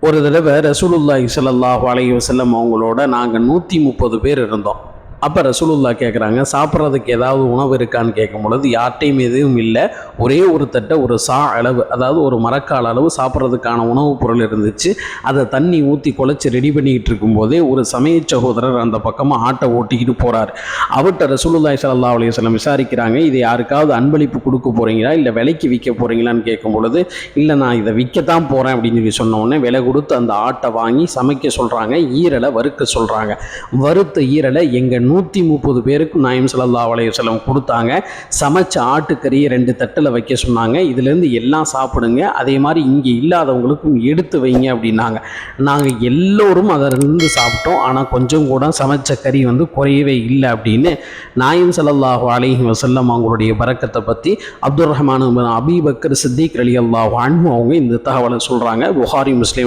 ஒரு தடவை ரசூலுல்லாஹி ஸல்லல்லாஹு அலைஹி வஸல்லம் அவங்களோட நாங்கள் 130 பேர் இருந்தோம். அப்போ ரசூலுல்லா கேட்குறாங்க, சாப்பிட்றதுக்கு ஏதாவது உணவு இருக்கான்னு கேட்கும் பொழுது யார்ட்டையும் எதுவும் இல்லை. ஒரே ஒரு தட்டை ஒரு அளவு, அதாவது ஒரு மரக்கால் அளவு சாப்பிட்றதுக்கான உணவுப் பொருள் இருந்துச்சு. அதை தண்ணி ஊற்றி குழச்சி ரெடி பண்ணிக்கிட்டு இருக்கும்போதே ஒரு சமய சகோதரர் அந்த பக்கமாக ஆட்டை ஓட்டிக்கிட்டு போகிறார். அவர்கிட்ட ரசூலுல்லாஹி ஸல்லல்லாஹு அலைஹி வஸல்லம் விசாரிக்கிறாங்க, இதை யாருக்காவது அன்பளிப்பு கொடுக்க போகிறீங்களா இல்லை விலைக்கு விற்க போகிறீங்களான்னு கேட்கும் பொழுது, இல்லை நான் இதை விற்கத்தான் போகிறேன் அப்படின்னு சொல்லி சொன்ன உடனே விலை கொடுத்து அந்த ஆட்டை வாங்கி சமைக்க சொல்கிறாங்க. ஈரலை வறுக்க சொல்கிறாங்க. வறுத்த ஈரலை எங்கள் 130 பேருக்கு நாயகம் ஸல்லல்லாஹு அலைஹி வஸல்லம் கொடுத்தாங்க. சமைச்ச ஆட்டுக்கறியை 2 தட்டில் வைக்க சொன்னாங்க. இதுலேருந்து எல்லாம் சாப்பிடுங்க, அதே மாதிரி இங்கே இல்லாதவங்களுக்கும் எடுத்து வைங்க அப்படின்னாங்க. நாங்கள் எல்லோரும் அதிலிருந்து சாப்பிட்டோம். ஆனால் கொஞ்சம் கூட சமைச்ச கறி குறையவே இல்லை அப்படின்னு நாயகம் ஸல்லல்லாஹு அலைஹி வஸல்லம் அவங்களுடைய பரக்கத்தை பற்றி அப்துர் ரஹ்மான் அபீ பக்கர் சித்திக் ரலியல்லாஹு அன்ஹு அவங்க இந்த தகவலை சொல்கிறாங்க. புகாரி, முஸ்லிம்